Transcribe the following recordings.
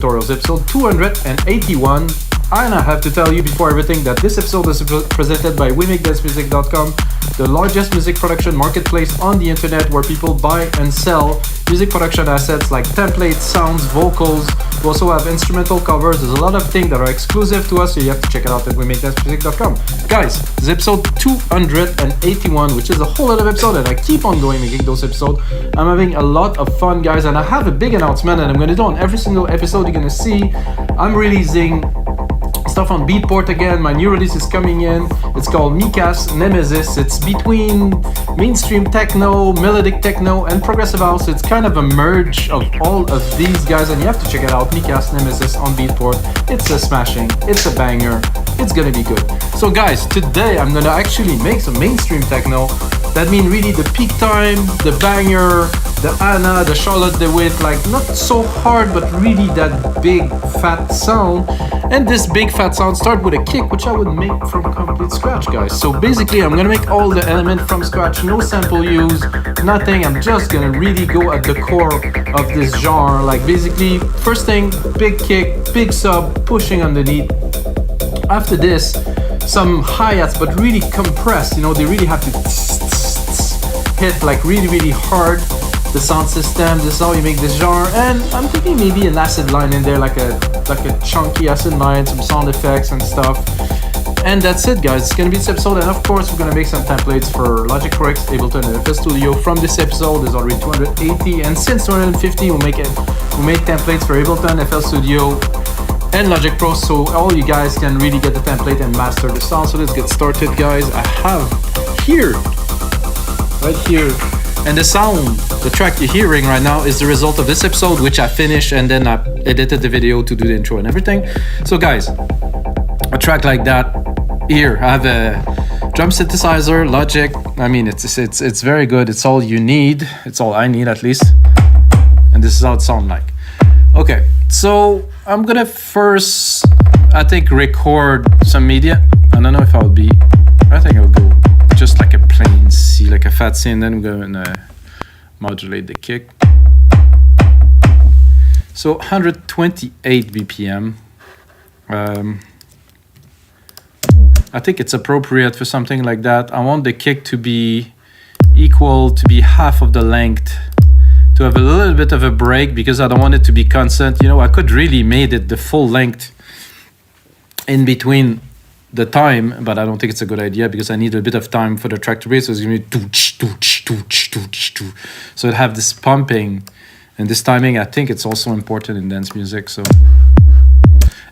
Tutorials, episode 281. And I have to tell you before everything that this episode is presented by WeMakeDanceMusic.com, the largest music production marketplace on the internet where people buy and sell music production assets like templates, sounds, vocals. We also have instrumental covers. There's a lot of things that are exclusive to us, so you have to check it out at WeMakeDanceMusic.com. Guys, this is episode 281, which is a whole lot of episode, and I keep on going making those episodes. I'm having a lot of fun, guys, and I have a big announcement, and I'm going to do on every single episode you're going to see. I'm releasing stuff on Beatport again. My new release is coming in. It's called Mika's Nemesis. It's between mainstream techno, melodic techno, and progressive house. It's kind of a merge of all of these guys, and you have to check it out. Mika's Nemesis on Beatport. It's a smashing. It's a banger. It's gonna be good. So guys, today I'm gonna actually make some mainstream techno. That means really the Peak Time, the banger, the Anna, the Charlotte de Witte, like not so hard, but really that big fat sound. And this big fat sound start with a kick, which I would make from complete scratch, guys. So basically, I'm gonna make all the element from scratch, no sample use, nothing. I'm just gonna really go at the core of this genre. Like basically, first thing, big kick, big sub, pushing underneath. After this, some hi-hats, but really compressed. You know, they really have to hit like really hard. The sound system, this is how you make this genre, and I'm thinking maybe an acid line in there, like a chunky acid line, some sound effects and stuff. And that's it, guys. It's gonna be this episode, and of course we're gonna make some templates for Logic Pro X, Ableton, and FL Studio. From this episode, there's already 280, and since 250, we made templates for Ableton, FL Studio, and Logic Pro, so all you guys can really get the template and master the sound. So let's get started, guys. I have here, right here. And the sound, the track you're hearing right now is the result of this episode, which I finished and then I edited the video to do the intro and everything. So guys, a track like that, here I have a drum synthesizer, Logic. I mean, it's very good. It's all you need. It's all I need at least. And this is how it sounds like. Okay, so I'm gonna first, I think, record some media. I don't know if I'll be, I think I'll go just like a plain C, like a fat C, and then we're gonna modulate the kick. So 128 BPM. I think it's appropriate for something like that. I want the kick to be equal, to be half of the length, to have a little bit of a break, because I don't want it to be constant. You know, I could really made it the full length in between the time, but I don't think it's a good idea because I need a bit of time for the track to breathe. So it's gonna be so it have this pumping and this timing. I think it's also important in dance music. So,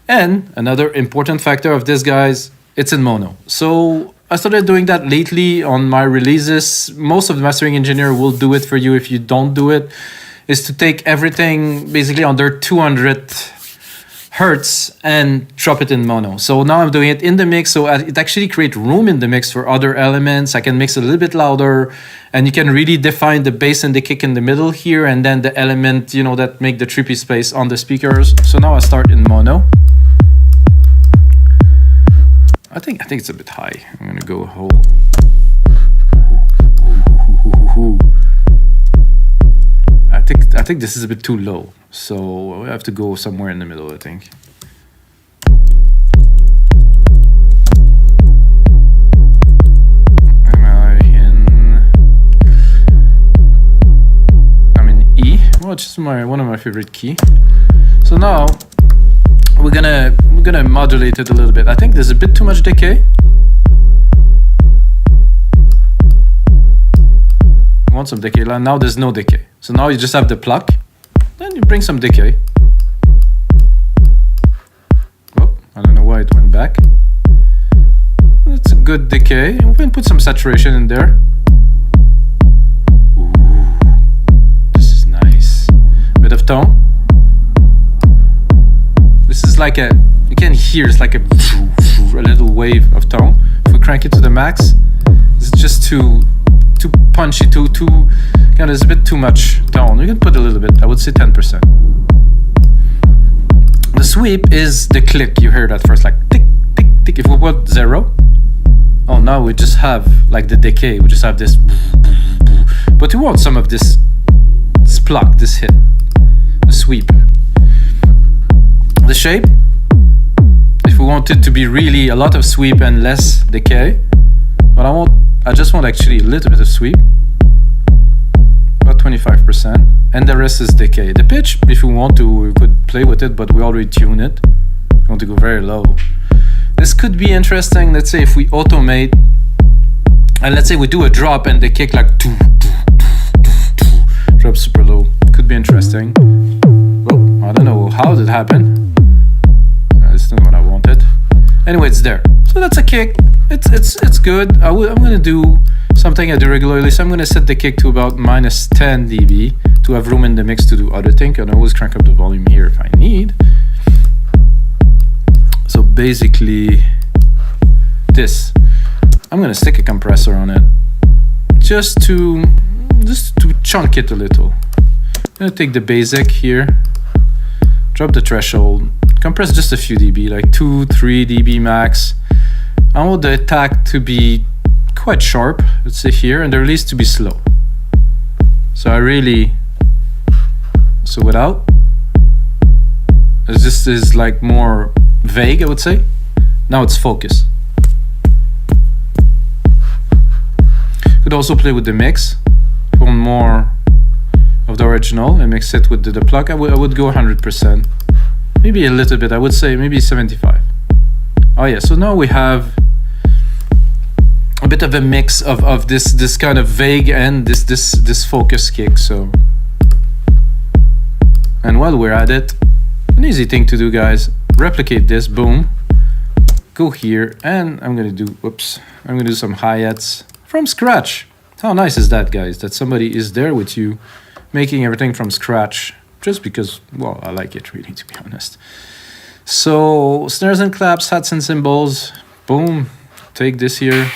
and another important factor of this, guys, it's in mono. So I started doing that lately on my releases. Most of the mastering engineer will do it for you. If you don't do it, is to take everything basically under 200 hertz and drop it in mono. So now I'm doing it in the mix, so it actually creates room in the mix for other elements. I can mix a little bit louder, and you can really define the bass and the kick in the middle here, and then the element, you know, that make the trippy space on the speakers. So now I start in mono. I think it's a bit high. I'm gonna go whole. I think this is a bit too low, so we have to go somewhere in the middle, I think. I'm in E, which is one of my favorite key. So now we're gonna modulate it a little bit. I think there's a bit too much decay. I want some decay. Now there's no decay. So now you just have the pluck. Then you bring some decay. Oh, I don't know why it went back. It's a good decay. We can put some saturation in there. Ooh, this is nice. Bit of tone. This is like a, you can hear it's like a little wave of tone. If we crank it to the max, it's just too punchy, too kind of, it's a bit too much tone. You can put a little bit, I would say 10%. The sweep is the click. You heard that first, like tick, tick, tick. If we put 0, oh, now we just have like the decay. We just have this, but we want some of this pluck, this hit, the sweep. The shape, if we want it to be really a lot of sweep and less decay, but I just want actually a little bit of sweep, about 25%, and the rest is decay. The pitch, if we want to, we could play with it, but we already tune it. We want to go very low. This could be interesting, let's say if we automate, and let's say we do a drop and they kick like drop super low. Could be interesting. Oh, I don't know how did it happen. That's not what I wanted. Anyway, it's there. So that's a kick. It's good. I'm gonna do something I do regularly. So I'm gonna set the kick to about -10 dB to have room in the mix to do other things. I can always crank up the volume here if I need. So basically, this. I'm gonna stick a compressor on it, just to chunk it a little. I'm gonna take the basic here, drop the threshold, compress just a few dB, like 2-3 dB max. I want the attack to be quite sharp, let's say here, and the release to be slow. So without, this is like more vague, I would say. Now it's focus. Could also play with the mix, put more of the original and mix it with the plug. I would go 100%, maybe a little bit. I would say maybe 75. Oh yeah, so now we have a bit of a mix of this kind of vague and this focus kick. So, and while we're at it, an easy thing to do, guys, replicate this. Boom, go here, and I'm gonna do some hi-hats from scratch. How nice is that, guys? That somebody is there with you, making everything from scratch, just because, well, I like it really, to be honest. So snares and claps, hats and cymbals. Boom. Take this here,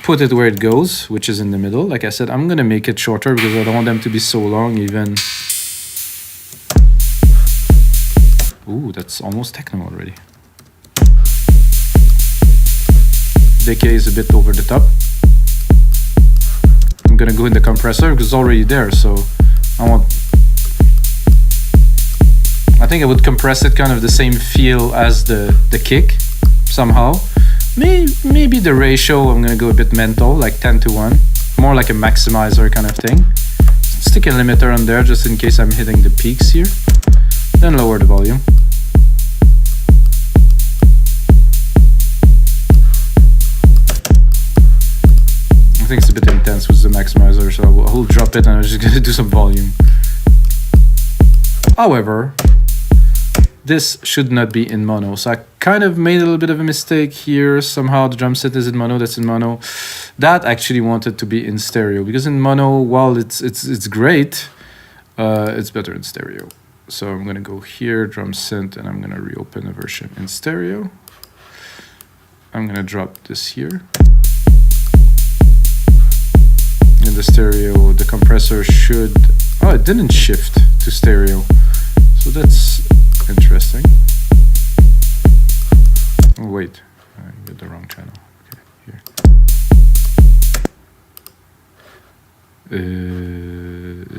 put it where it goes, which is in the middle. Like I said, I'm gonna make it shorter because I don't want them to be so long. Even. Ooh, that's almost techno already. Decay is a bit over the top. I'm gonna go in the compressor because it's already there, so I think I would compress it kind of the same feel as the kick somehow. Maybe the ratio, I'm gonna go a bit mental, like 10:1, more like a maximizer kind of thing. Stick a limiter on there just in case I'm hitting the peaks here. Then lower the volume. I think it's a bit intense with the maximizer, so I will drop it and I'm just gonna do some volume. However, this should not be in mono, so I kind of made a little bit of a mistake here. Somehow the drum set is in mono, that's in mono. That actually wanted to be in stereo, because in mono, while it's great, it's better in stereo. So I'm gonna go here, drum synth, and I'm gonna reopen a version in stereo. I'm gonna drop this here. In the stereo, the compressor should... Oh, it didn't shift to stereo. So that's interesting. Oh, wait. I got the wrong channel. Okay, here.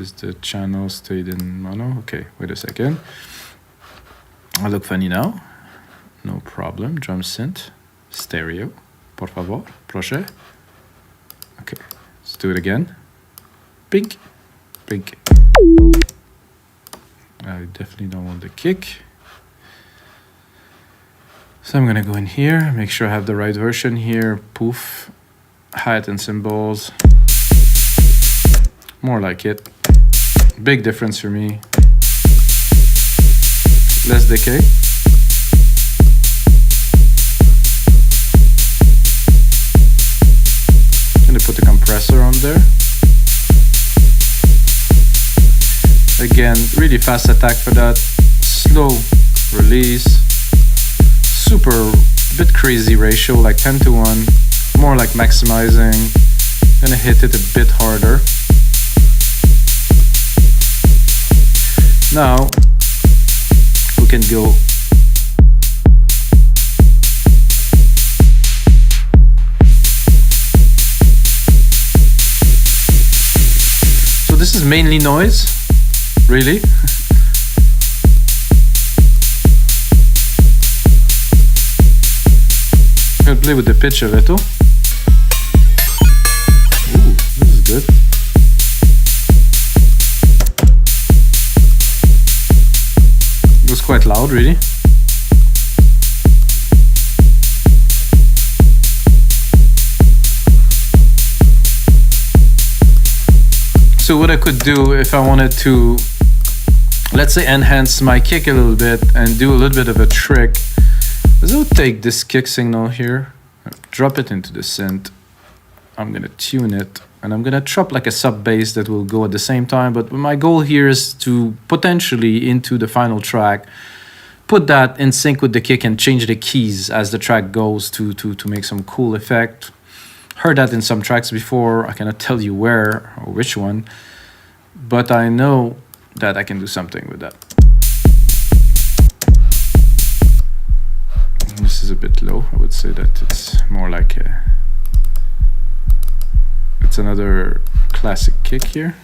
Is the channel stayed in mono? Okay, wait a second. I look funny now. No problem. Drum synth. Stereo. Por favor. Proche. Okay. Let's do it again. Pink. Pink. I definitely don't want the kick. So I'm gonna go in here, make sure I have the right version here. Poof. Hi-hat and cymbals. More like it. Big difference for me. Less decay. Gonna put the compressor on there. Again, really fast attack for that. Slow release. Super, bit crazy ratio, like 10:1. More like maximizing. Gonna hit it a bit harder. Now, we can go so this is mainly noise, really. play with the pitch a little. Ooh, this is good. It was quite loud, really. So what I could do if I wanted to, let's say, enhance my kick a little bit and do a little bit of a trick, is I'll take this kick signal here, drop it into the synth. I'm gonna tune it, and I'm gonna drop like a sub bass that will go at the same time. But my goal here is to potentially into the final track, put that in sync with the kick and change the keys as the track goes to make some cool effect. Heard that in some tracks before. I cannot tell you where or which one, but I know that I can do something with that. This is a bit low. I would say that it's more like it's another classic kick here.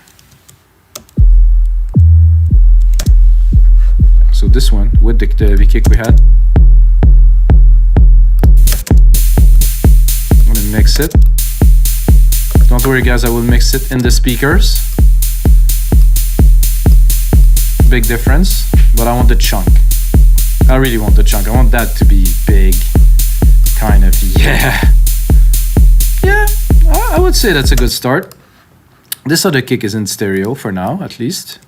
So this one with the heavy kick we had. I'm gonna mix it. Don't worry guys, I will mix it in the speakers. Big difference, but I want the chunk. I really want the chunk. I want that to be big, kind of, yeah. Yeah, I would say that's a good start. This other kick is in stereo for now, at least.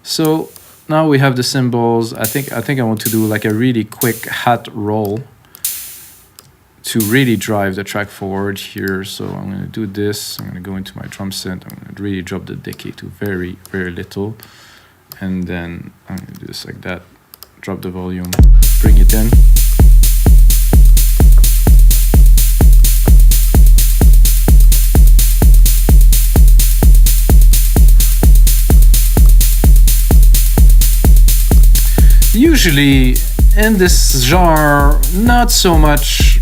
So now we have the cymbals. I think I want to do like a really quick hat roll to really drive the track forward here. So I'm gonna do this. I'm gonna go into my drum synth. I'm gonna really drop the decay to very, very little. And then I'm gonna do this like that. Drop the volume, bring it in. Usually in this genre, not so much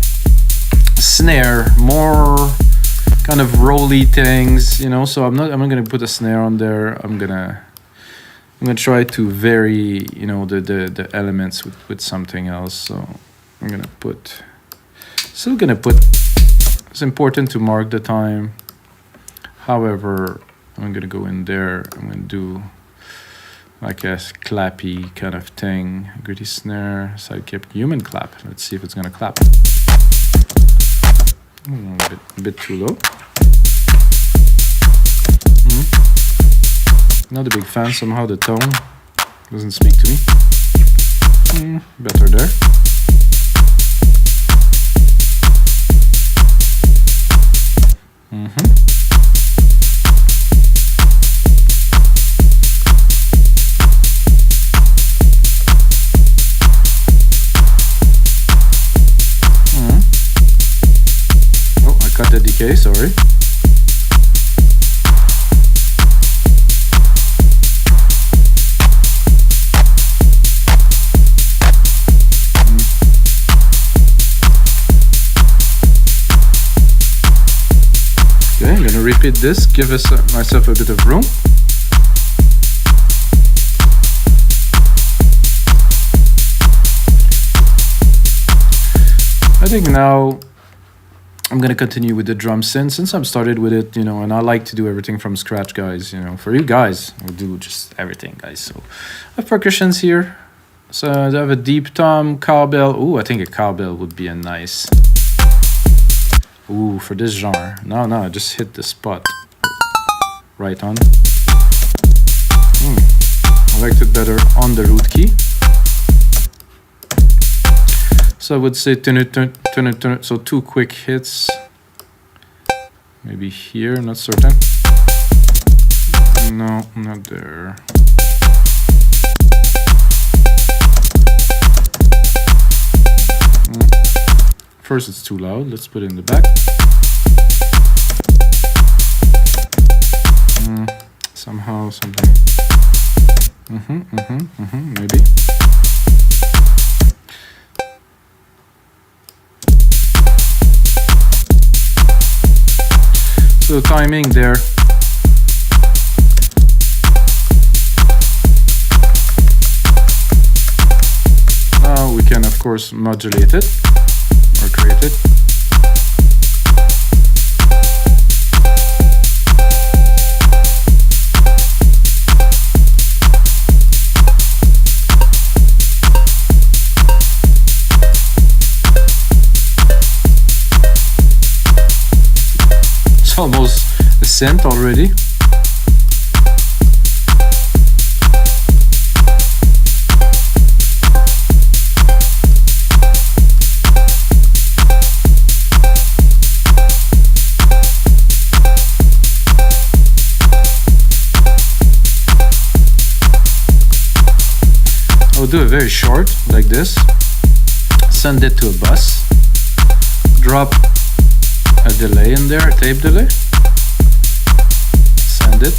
snare, more kind of rolly things, you know. So I'm not gonna put a snare on there. I'm gonna try to vary, you know, the elements with something else. So I'm gonna put, it's important to mark the time. However, I'm gonna go in there, I'm gonna do like a clappy kind of thing, gritty snare, sidekick, human clap. Let's see if it's gonna clap. A bit too low. Not a big fan, somehow the tone doesn't speak to me. Better there. Oh, I cut the decay, sorry. Okay, I'm gonna repeat this, give myself a bit of room. I think now I'm gonna continue with the drum synth since I've started with it, you know, and I like to do everything from scratch, guys, you know. For you guys, we'll do just everything, guys. So I have percussions here. So I have a deep tom, cowbell. Ooh, I think a cowbell would be a nice. Ooh, for this genre. No, I just hit the spot. Right on. I liked it better on the root key. So I would say turn it. So 2 quick hits. Maybe here, not certain. No, not there. First it's too loud, let's put it in the back. Somehow, something. Maybe. So timing there. Now we can of course modulate it or saturated. It's almost a synth already. I'll do it very short, like this. Send it to a bus. Drop a delay in there, a tape delay. Send it.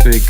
Take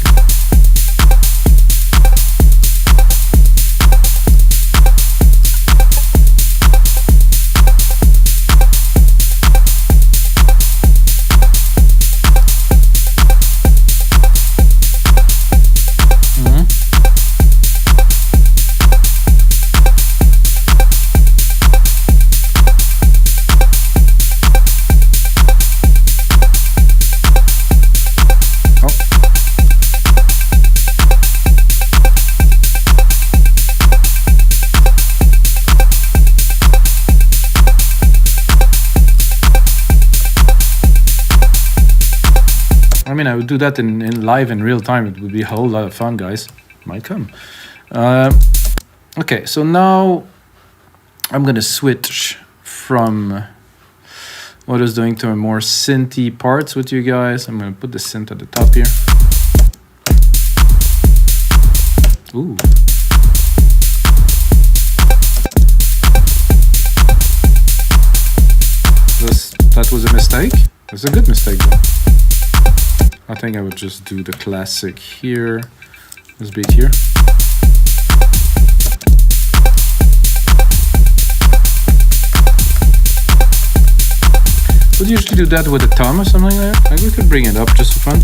I would do that in live in real time. It would be a whole lot of fun, guys. Might come. Okay, so now I'm gonna switch from what I was doing to a more synthy parts with you guys. I'm gonna put the synth at the top here. Ooh. That was a mistake? It was a good mistake though. I think I would just do the classic here. This beat here. Would usually do that with a thumb or something like that. Like we could bring it up just for fun.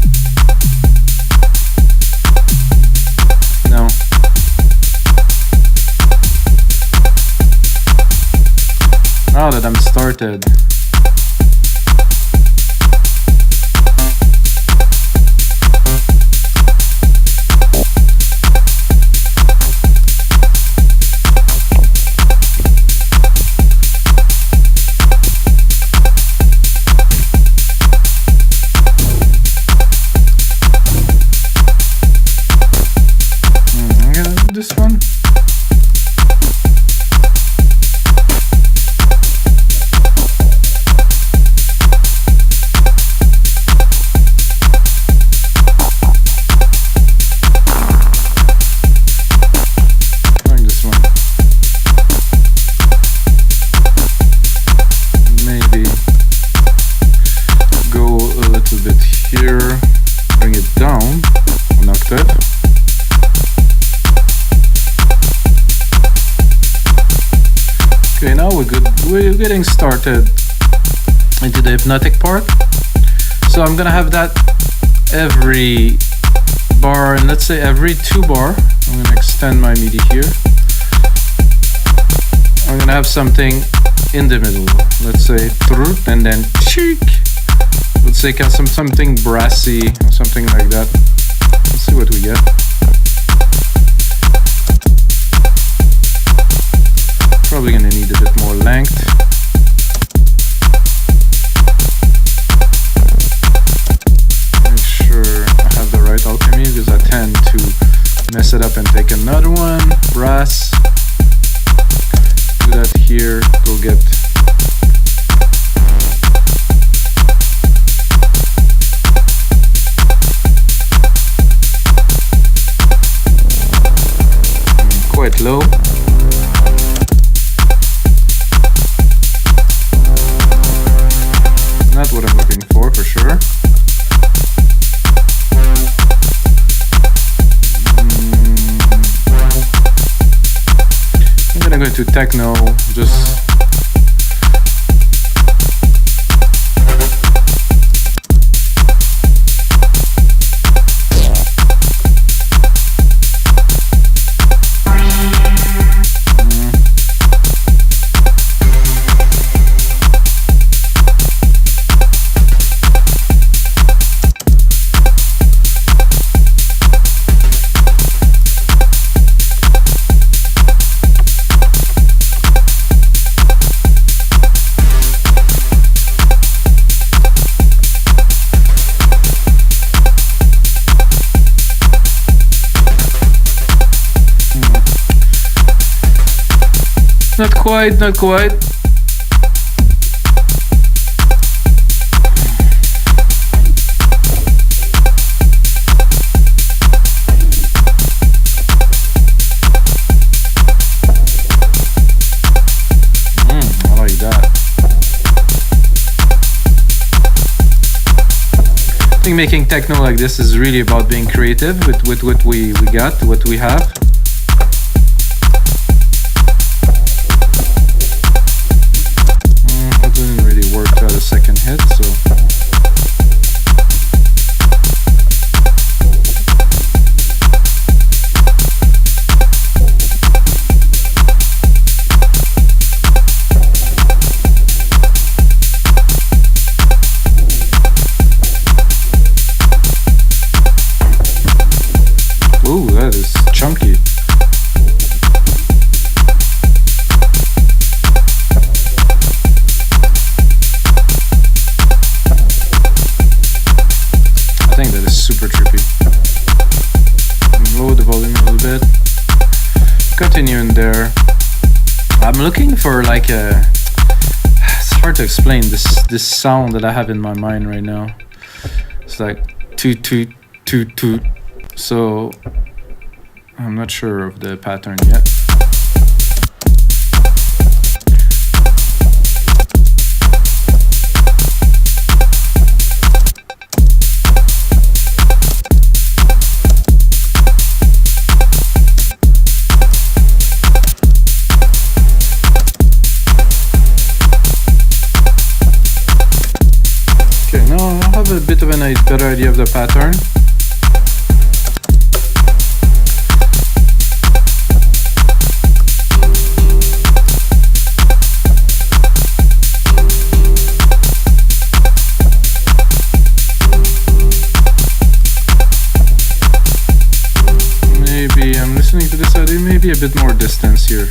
No. Now that I'm started. This one. Trying this one. Maybe go a little bit here, bring it down an octave. Okay, now we're good. We're getting started into the hypnotic part. So I'm gonna have that every bar, and let's say every 2 bar. I'm gonna extend my MIDI here. I'm gonna have something in the middle. Let's say and then cheek. Let's say something brassy or something like that. Let's see what we get. Probably gonna need a bit more length. Make sure I have the right alchemy because I tend to mess it up and take another one. Brass. Do that here. Go get. Quite low. Not what I'm looking for sure. I'm gonna go into techno, just Not quite, not quite. I like that. I think making techno like this is really about being creative with what we got, what we have. It didn't really work to have a second hit, so. Ooh, that is chunky. I think that is super trippy. Lower the volume a little bit. Continue in there. I'm looking for like a... It's hard to explain this sound that I have in my mind right now. It's like toot toot toot toot. So I'm not sure of the pattern yet. Okay, now I have a bit of a better idea of the pattern. I'm listening to this idea, maybe a bit more distance here.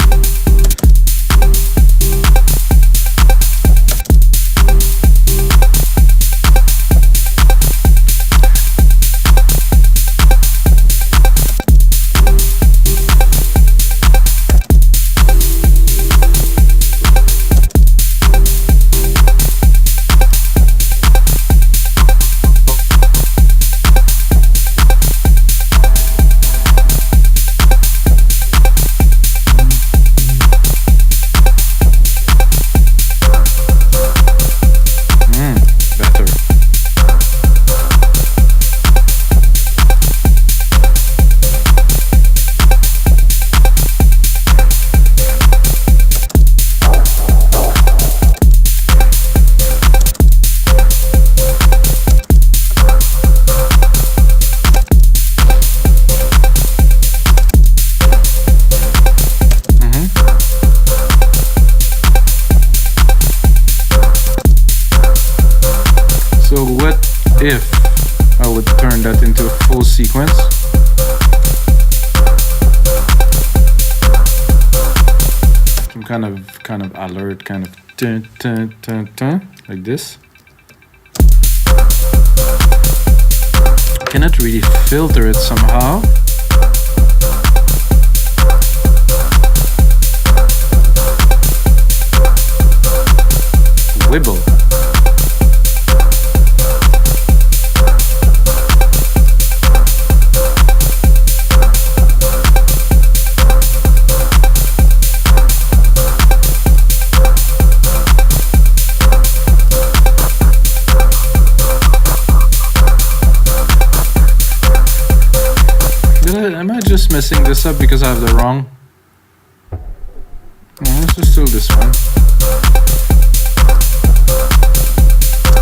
So what if I would turn that into a full sequence? Some kind of alert, kind of dun, dun, dun, dun, like this. I cannot really filter it somehow. Wibble. Am I just messing this up because I have the wrong? No, let's just do this one.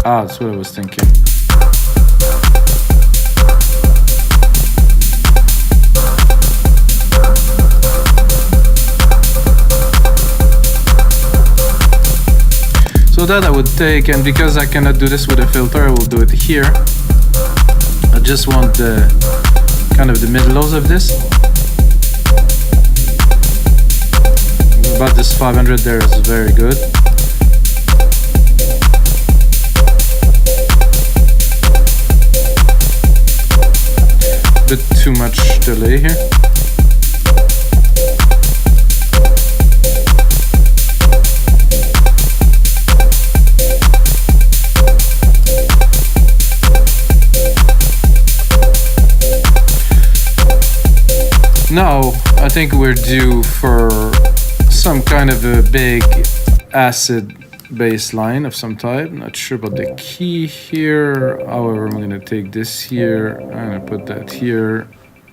Ah, that's what I was thinking. So that I would take, and because I cannot do this with a filter, I will do it here. I just want the kind of the mid-lows of this. About this 500 there is very good. Bit too much delay here. Now, I think we're due for some kind of a big acid bass line of some type. Not sure about the key here. However, I'm gonna take this here. I'm gonna put that here.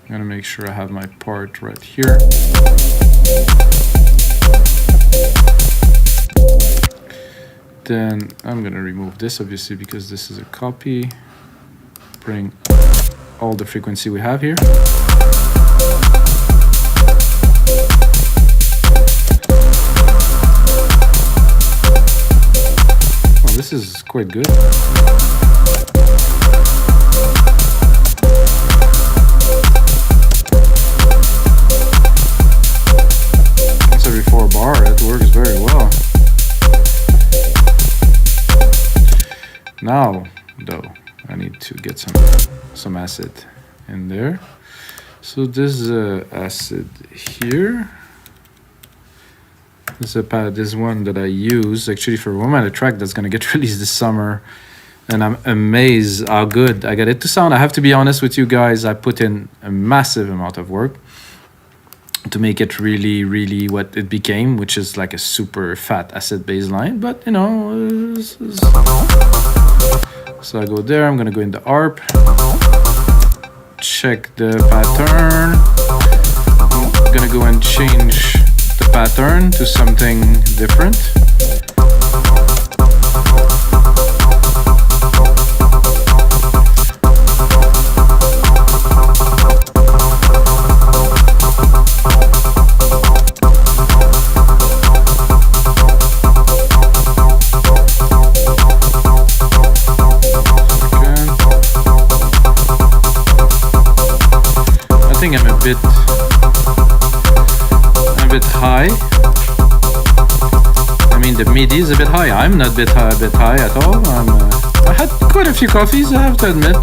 I'm gonna make sure I have my part right here. Then I'm gonna remove this obviously because this is a copy. Bring all the frequency we have here. Oh, this is quite good. Once every 4 bar, it works very well. Now, though, I need to get some acid in there. So this acid here. This one that I use actually for one minute track that's gonna get released this summer, and I'm amazed how good I get it to sound. I have to be honest with you guys. I put in a massive amount of work to make it really what it became, which is like a super fat acid bass line. But you know, so I go there. I'm gonna go in the ARP, check the pattern. I'm gonna go and change the pattern to something different. I think I'm a bit high. I mean, the MIDI is a bit high. I'm not a bit high at all. I had quite a few coffees, I have to admit.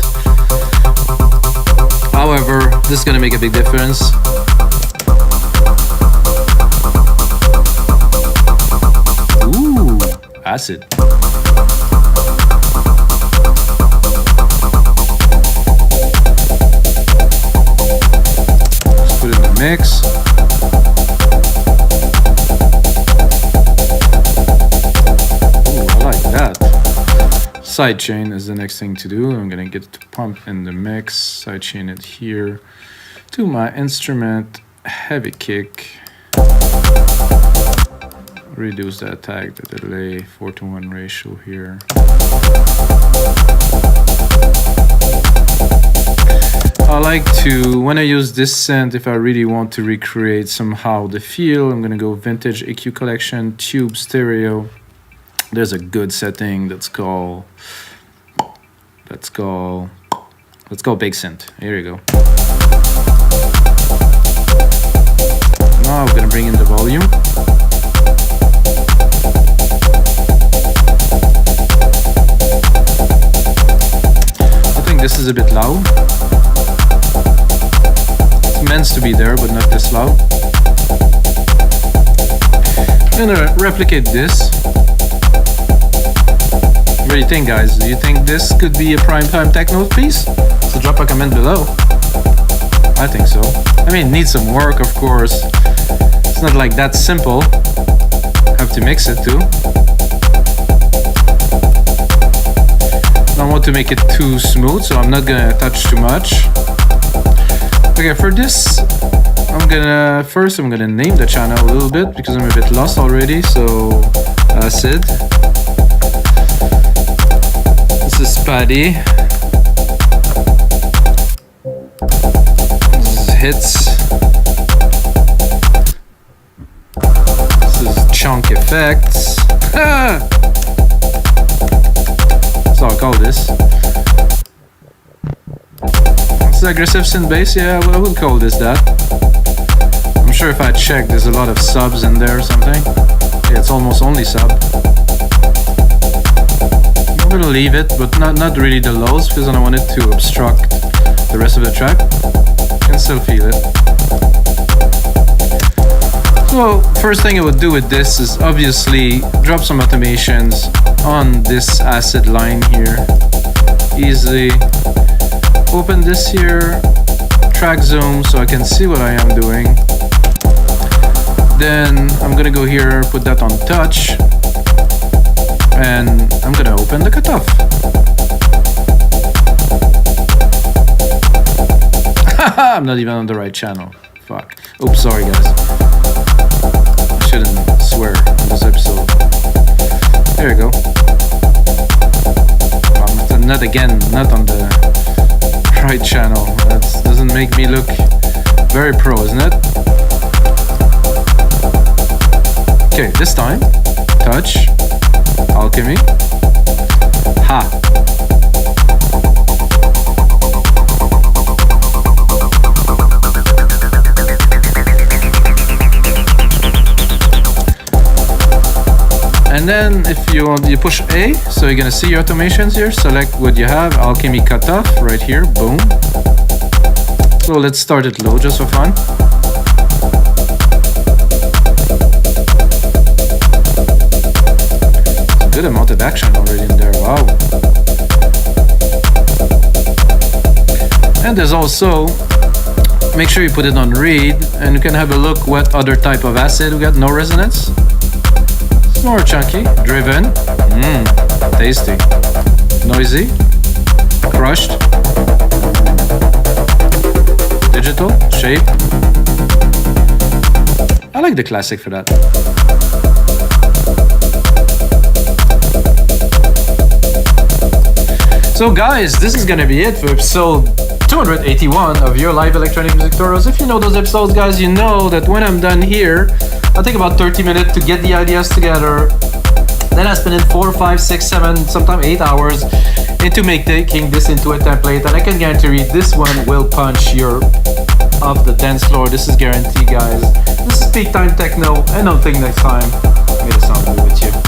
However, this is gonna make a big difference. Ooh, acid. Let's put it in the mix. Sidechain is the next thing to do. I'm gonna get it to pump in the mix, sidechain it here to my instrument, heavy kick, reduce the attack, the delay, 4:1 ratio here. I like to, when I use this synth, if I really want to recreate somehow the feel, I'm gonna go vintage EQ collection, tube stereo. There's a good setting that's called Big Synth. Here you go. Now we're gonna bring in the volume. I think this is a bit loud. It's meant to be there, but not this loud. I'm gonna replicate this. What do you think, guys? Do you think this could be a Prime Time Techno piece? So drop a comment below. I think so. I mean, it needs some work, of course. It's not like that simple. Have to mix it too. I don't want to make it too smooth, so I'm not gonna touch too much. Okay, for this, I'm gonna name the channel a little bit because I'm a bit lost already. So, acid. This is Paddy. This is Hits. This is Chunk Effects. That's how I call this. This is aggressive synth bass. Yeah, I would call this that. I'm sure if I check, there's a lot of subs in there or something. Yeah, it's almost only sub. I'm gonna leave it, but not really the lows because I don't want it to obstruct the rest of the track. You can still feel it. So first thing I would do with this is obviously drop some automations on this acid line here. Easily open this here, track zoom so I can see what I am doing. Then I'm gonna go here, put that on touch, and I'm gonna open the cutoff. I'm not even on the right channel. Fuck. Oops, sorry guys. I shouldn't swear on this episode. There you go. Not again, not on the right channel. That doesn't make me look very pro, isn't it? Okay, this time, touch, Alchemy, ha. And then if you want, you push A, so you're gonna see your automations here. Select what you have, Alchemy cutoff right here, boom. So let's start it low just for fun. It's a good amount of action already in there, wow. And there's also, make sure you put it on read, and you can have a look what other type of acid we got. No resonance. More chunky, driven, tasty, noisy, crushed, digital, shape. I like the classic for that. So guys, this is gonna be it for episode 281 of your live electronic music tutorials. If you know those episodes, guys, you know that when I'm done here, I'll take about 30 minutes to get the ideas together. Then I spend 4, 5, 6, 7, sometimes 8 hours into making this into a template. And I can guarantee this one will punch your off the dance floor. This is guaranteed, guys. This is Peak Time Techno, and until next time, may the sound be with you.